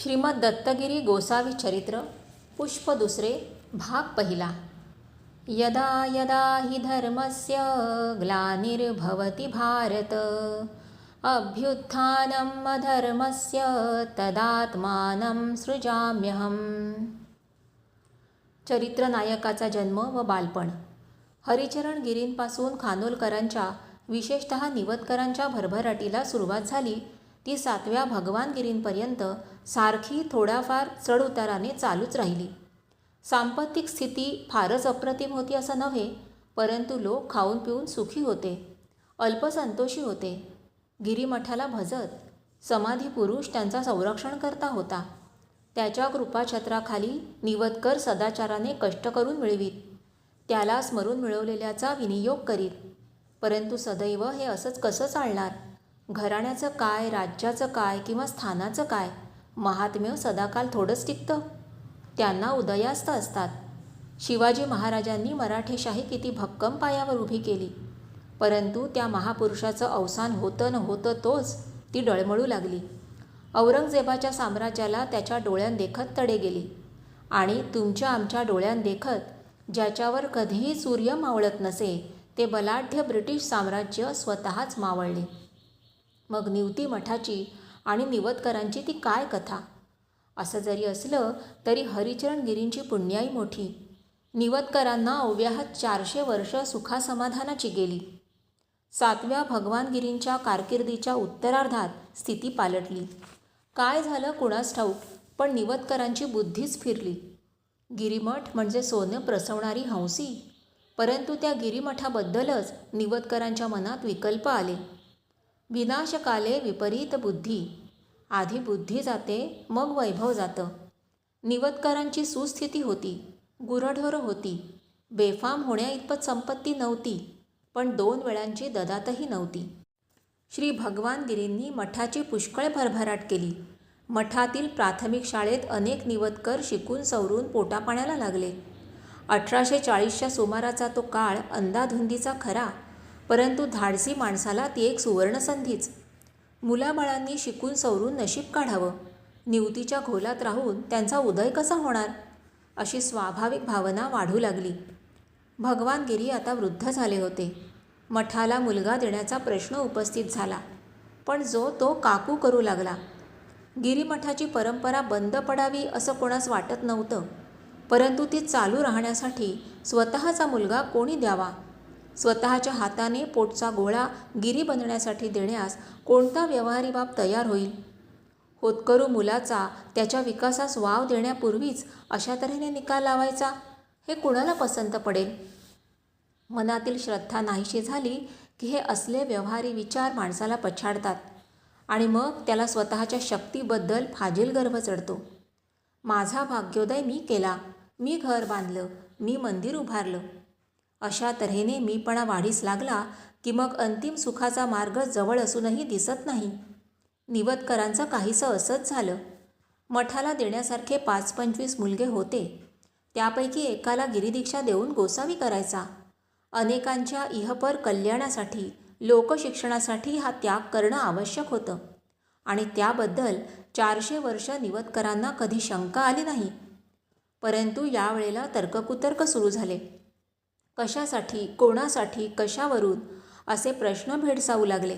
श्रीमद दत्तगिरी गोसावी चरित्र पुष्प दुसरे भाग पहिला। यदा यदा हि धर्मस्य ग्लानिर्भवति भारत अभ्युत्थानम् अधर्मस्य तदात्मानं सृजाम्यहम्। चरित्र नायकाचा जन्म व बालपण। हरिचरण गिरींपासून खानोलकरांच्या विशेषतः निवतकरांच्या भरभराटीला सुरुवात झाली ती 7व्या भगवान गिरींपर्यंत सारखी थोड्याफार चढउताराने चालूच राहिली। सांपत्तिक स्थिती फारच अप्रतिम होती असं नव्हे, परंतु लोक खाऊन पिऊन सुखी होते, अल्पसंतोषी होते, गिरीमठाला भजत। समाधी पुरुष त्यांचा संरक्षण करता होता। त्याच्या कृपाछत्राखाली निवतकर सदाचाराने कष्ट करून मिळवीत, त्याला स्मरून मिळवलेल्याचा विनियोग करीत। परंतु सदैव हे असंच कसं चालणार? घराण्याचं काय, राज्याचं काय किंवा स्थानाचं काय? महात्म्य सदाकाल थोडंच टिकतं, त्यांना उदयास्त असतात। शिवाजी महाराजांनी मराठेशाही किती भक्कम पायावर उभी केली, परंतु त्या महापुरुषाचं अवसान होतं न होतं तोच ती डळमळू लागली। औरंगजेबाच्या साम्राज्याला त्याच्या डोळ्यां देखत तडे गेली आणि तुमच्या आमच्या डोळ्यां देखत ज्याच्यावर कधीही सूर्य मावळत नसे ते बलाढ्य ब्रिटिश साम्राज्य स्वतःच मावळले। मग निवती मठाची आणि निवतकरांची ती काय कथा? असं जरी असलं तरी हरिचरण गिरींची पुण्याई मोठी। निवतकरांना अव्याहत 400 वर्ष सुखासमाधानाची गेली। 7व्या भगवान गिरींच्या कारकिर्दीच्या उत्तरार्धात स्थिती पालटली। काय झालं कुणास ठाऊक, पण निवतकरांची बुद्धीच फिरली। गिरीमठ म्हणजे सोनं प्रसवणारी हंसी, परंतु त्या गिरीमठाबद्दलच निवतकरांच्या मनात विकल्प आले। विनाशकाले विपरीत बुद्धी, आधी बुद्धी जाते मग वैभव जातं। निवतकरांची सुस्थिती होती, गुरढोरं होती, बेफाम होण्याइतपत संपत्ती नव्हती, पण 2 वेळांची ददातही नव्हती। श्री भगवान गिरींनी मठाची पुष्कळ भरभराट केली। मठातील प्राथमिक शाळेत अनेक निवतकर शिकून सवरून पोटापाण्याला लागले। 1840च्या सुमाराचा तो काळ अंदाधुंदीचा खरा, परंतु धाडसी माणसाला ती एक सुवर्णसंधीच। मुलाबाळांनी शिकून सवरून नशीब काढावं, निवतीच्या घोलात राहून त्यांचा उदय कसा होणार, अशी स्वाभाविक भावना वाढू लागली। भगवान गिरी आता वृद्ध झाले होते। मठाला मुलगा देण्याचा प्रश्न उपस्थित झाला, पण जो तो काकू करू लागला। गिरीमठाची परंपरा बंद पडावी असं कोणास वाटत नव्हतं, परंतु ती चालू राहण्यासाठी स्वतःचा मुलगा कोणी द्यावा? स्वतःच्या हाताने पोटचा गोळा गिरी बनण्यासाठी देण्यास कोणता व्यवहारी बाप तयार होईल? होतकरू मुलाचा त्याच्या विकासास वाव देण्यापूर्वीच अशा तऱ्हेने निकाल लावायचा, हे कुणाला पसंत पडेल? मनातील श्रद्धा नाहीशी झाली की हे असले व्यवहारी विचार माणसाला पछाडतात आणि मग त्याला स्वतःच्या शक्तीबद्दल फाजील गर्व चढतो। माझा भाग्योदय मी केला, मी घर बांधलं, मी मंदिर उभारलं, अशा तऱ्हेने मीपणा वाढीस लागला की मग अंतिम सुखाचा मार्ग जवळ असूनही दिसत नाही। निवतकरांचं काहीसं असंच झालं। मठाला देण्यासारखे 5-25 मुलगे होते, त्यापैकी एकाला गिरीदीक्षा देऊन गोसावी करायचा। अनेकांच्या इहपर कल्याणासाठी, लोकशिक्षणासाठी हा त्याग करणं आवश्यक होतं आणि त्याबद्दल 400 वर्ष निवतकरांना कधी शंका आली नाही। परंतु यावेळेला तर्ककुतर्क सुरू झाले। कशासाठी, कोणासाठी, कशावरून असे प्रश्न भेडसावू लागले।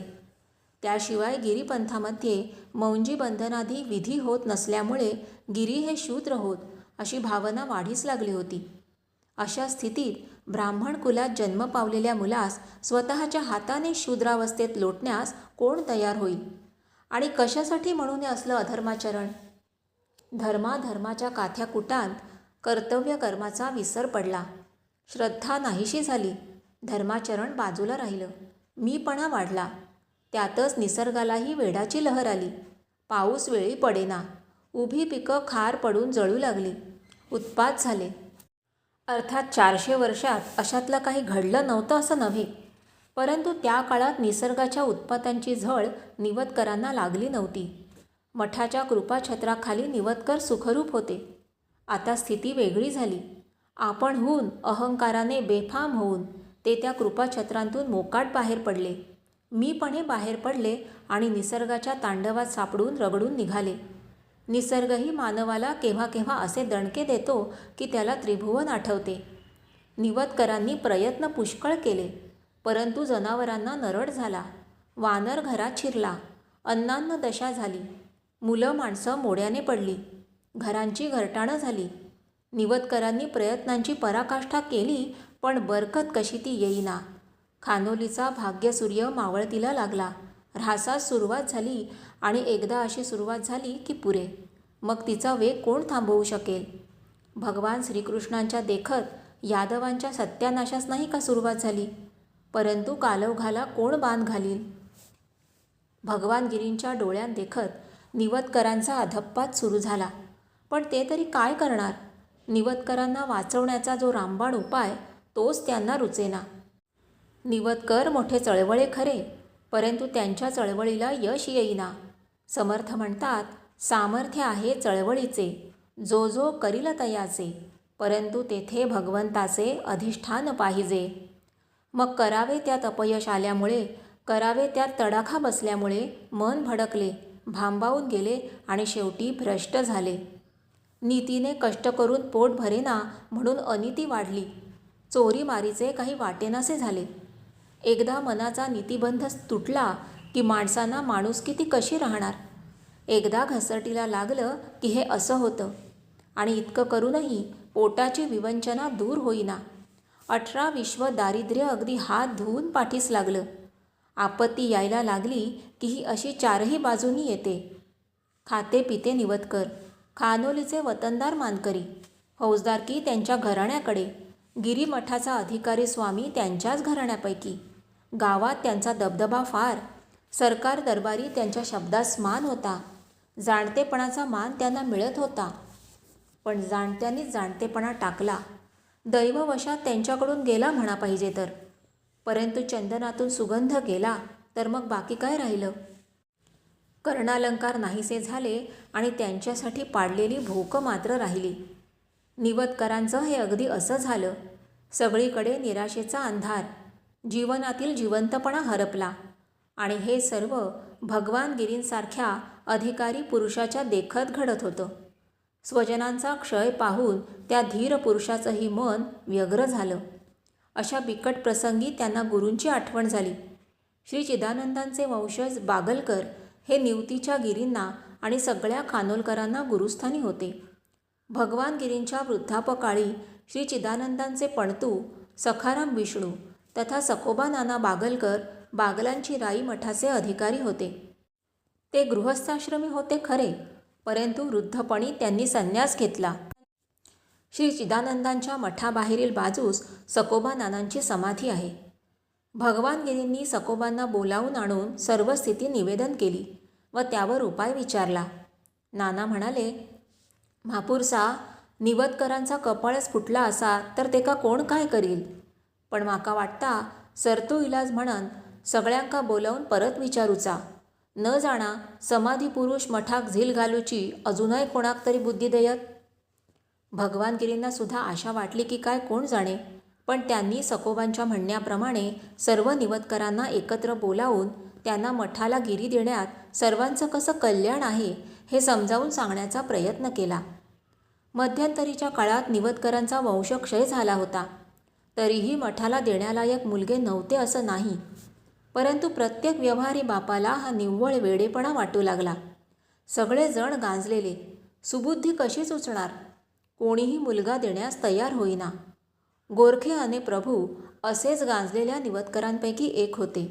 त्याशिवाय गिरीपंथामध्ये मौंजी बंधनादी विधी होत नसल्यामुळे गिरी हे शूद्र होत अशी भावना वाढीस लागली होती। अशा स्थितीत ब्राह्मण कुलात जन्म पावलेल्या मुलास स्वतःच्या हाताने शूद्रावस्थेत लोटण्यास कोण तयार होईल? आणि कशासाठी म्हणून हे असलं अधर्माचरण? धर्माधर्माच्या काथ्याकुटांत कर्तव्य कर्माचा विसर पडला, श्रद्धा नाहीशी झाली, धर्माचरण बाजूला राहिलं, मीपणा वाढला। त्यातच निसर्गालाही वेडाची लहर आली। पाऊस वेळी पडेना, उभी पिकं खार पडून जळू लागली, उत्पात झाले। अर्थात 400 वर्षात अशातलं काही घडलं नव्हतं असं नव्हे, परंतु त्या काळात निसर्गाच्या उत्पातांची झळ निवतकरांना लागली नव्हती। मठाच्या कृपाछत्राखाली निवतकर सुखरूप होते। आता स्थिती वेगळी झाली। आपणहून अहंकाराने बेफाम होऊन ते त्या कृपाछत्रांतून मोकाट बाहेर पडले, मीपणे बाहेर पडले आणि निसर्गाच्या तांडवात सापडून रगडून निघाले। निसर्गही मानवाला केव्हा केव्हा असे दणके देतो की त्याला त्रिभुवन आठवते. निवतकरांनी प्रयत्न पुष्कळ केले, परंतु जनावरांना नरड झाला, वानर घरात शिरला, अन्नान्न दशा झाली, मुलं माणसं मोड्याने पडली, घरांची घरटाणं झाली. निवतकरांनी प्रयत्नांची पराकाष्ठा केली, पण बरकत कशी ती येईना. खानोलीचा भाग्यसूर्य मावळतीला लागला, ऱ्हासास सुरुवात झाली आणि एकदा अशी सुरुवात झाली की पुरे. मग तिचा वेग कोण थांबवू शकेल? भगवान श्रीकृष्णांच्या देखत यादवांच्या सत्यानाशास नाही का सुरुवात झाली? परंतु कालौघाला कोण बांध घालील? भगवान गिरींच्या डोळ्यात देखत निवतकरांचा अधप्पात सुरू झाला. पण ते तरी काय करणार? निवतकरांना वाचवण्याचा जो रामबाण उपाय तोच त्यांना रुचेना. निवतकर मोठे चळवळे खरे, परंतु त्यांच्या चळवळीला यश येईना. समर्थ म्हणतात, सामर्थ्य आहे चळवळीचे, जो जो करील तयाचे, परंतु तेथे भगवंताचे अधिष्ठान पाहिजे. मग करावे त्यात अपयश आल्यामुळे, करावे त्यात तडाखा बसल्यामुळे मन भडकले, भांबावून गेले आणि शेवटी भ्रष्ट झाले. नीतीने कष्ट करून पोट भरेना म्हणून अनिती वाढली. चोरीमारीचे काही वाटेनासे झाले. एकदा मनाचा नीतिबंध तुटला की माणसांना माणुसकी कशी राहणार? एकदा घसरटीला लागलं की हे असं होतं. आणि इतकं करूनही पोटाची विवंचना दूर होईना. 18 विश्व दारिद्र्य अगदी हात धुवून पाठीस लागलं. आपत्ती यायला लागली की ही अशी चारही बाजूनी येते. खाते पिते निवतकर, खानोलीचे वतनदार मानकरी, फौजदारकी त्यांच्या घराण्याकडे, गिरीमठाचा अधिकारी स्वामी त्यांच्याच घराण्यापैकी. गावात त्यांचा दबदबा फार. सरकार दरबारी त्यांच्या शब्दास मान होता. जाणतेपणाचा मान त्यांना मिळत होता. पण जाणत्यांनीच जाणतेपणा टाकला. दैववशात त्यांच्याकडून गेला म्हणा पाहिजे तर. परंतु चंदनातून सुगंध गेला तर मग बाकी काय राहिलं? कर्णालंकार नाहीसे झाले आणि त्यांच्यासाठी पाडलेली भोक मात्र राहिली. निवतकरांचं हे अगदी असं झालं. सगळीकडे निराशेचा अंधार, जीवनातील जिवंतपणा हरपला. आणि हे सर्व भगवान गिरींसारख्या अधिकारी पुरुषाच्या देखत घडत होतं. स्वजनांचा क्षय पाहून त्या धीर पुरुषाचंही मन व्यग्र झालं. अशा बिकट प्रसंगी त्यांना गुरूंची आठवण झाली. श्री चिदानंदांचे वंशज बागलकर हे निवतीच्या गिरींना आणि सगळ्या खानोलकरांना गुरुस्थानी होते. भगवान गिरींच्या वृद्धापकाळी श्री चिदानंदांचे पणतू सखाराम विष्णू तथा सखोबा नाना बागलकर बागलांची राई मठाचे अधिकारी होते. ते गृहस्थाश्रमी होते खरे, परंतु वृद्धपणी त्यांनी संन्यास घेतला. श्री चिदानंदांच्या मठाबाहेरील बाजूस सखोबा नानांची समाधी आहे. भगवान गिरींनी सखोबांना बोलावून आणून सर्व स्थिती निवेदन केली व त्यावर उपाय विचारला. नाना म्हणाले, म्हापुरसा, निवतकरांचा कपाळच फुटला असा तर तेका कोण काय करील? पण माका वाटता सरतो इलाज म्हणन सगळ्यांका बोलावून परत विचारूचा. न जाणा समाधी पुरुष मठाक झील घालूची अजूनही कोणाक तरी बुद्धी देयत. भगवान गिरींना सुद्धा आशा वाटली की काय कोण जाणे, पण त्यांनी सखोबांच्या म्हणण्याप्रमाणे सर्व निवतकरांना एकत्र बोलावून त्यांना मठाला गिरी देण्यात सर्वांचं कसं कल्याण आहे हे समजावून सांगण्याचा प्रयत्न केला. मध्यंतरीच्या काळात निवतकरांचा वंशक्षय झाला होता. तरीही मठाला देण्यालायक मुलगे नव्हते असं नाही, परंतु प्रत्येक व्यवहारी बापाला हा निव्वळ वेडेपणा वाटू लागला. सगळेजण गांजलेले, सुबुद्धी कशी सुचणार? कोणीही मुलगा देण्यास तयार होईना. गोरखे अने प्रभू असेच गांजलेल्या निवतकरांपैकी एक होते.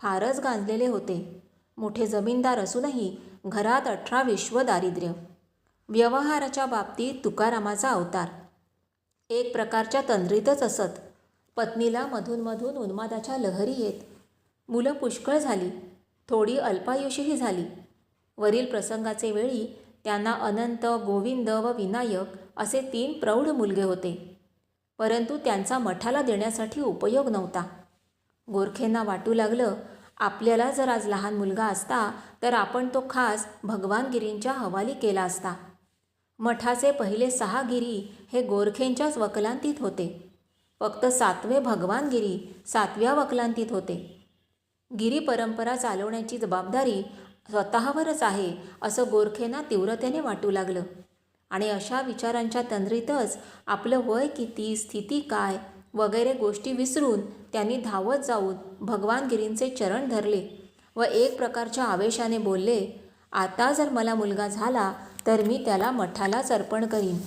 फारच गांजलेले होते. मोठे जमीनदार असूनही घरात 18 विश्व दारिद्र्य. व्यवहाराच्या बाबतीत तुकारामाचा अवतार. एक प्रकारच्या तंद्रीतच असत. पत्नीला मधून मधून उन्मादाच्या लहरी येत. मुलं पुष्कळ झाली, थोडी अल्पायुषीही झाली. वरील प्रसंगाचे वेळी त्यांना अनंत, गोविंद व विनायक असे 3 प्रौढ मुलगे होते. परंतु त्यांचा मठाला देण्यासाठी उपयोग नव्हता. गोरखेंना वाटू लागलं, आपल्याला जर आज लहान मुलगा असता तर आपण तो खास भगवान गिरींच्या हवाली केला असता. मठाचे पहिले 6 गिरी हे गोरखेंच्याच वकलांतीत होते. फक्त 7वे भगवान गिरी 7व्या वकलांतीत होते. गिरी परंपरा चालवण्याची जबाबदारी स्वतःवरच आहे असं गोरखेंना तीव्रतेने वाटू लागलं. आणि अशा विचारांच्या तंद्रीतच आपलं वय किती, स्थिती काय वगैरे गोष्टी विसरून त्यांनी धावत जाऊन भगवानगिरींचे चरण धरले व एक प्रकारच्या आवेशाने बोलले, आता जर मला मुलगा झाला तर मी त्याला मठालाच अर्पण करीन.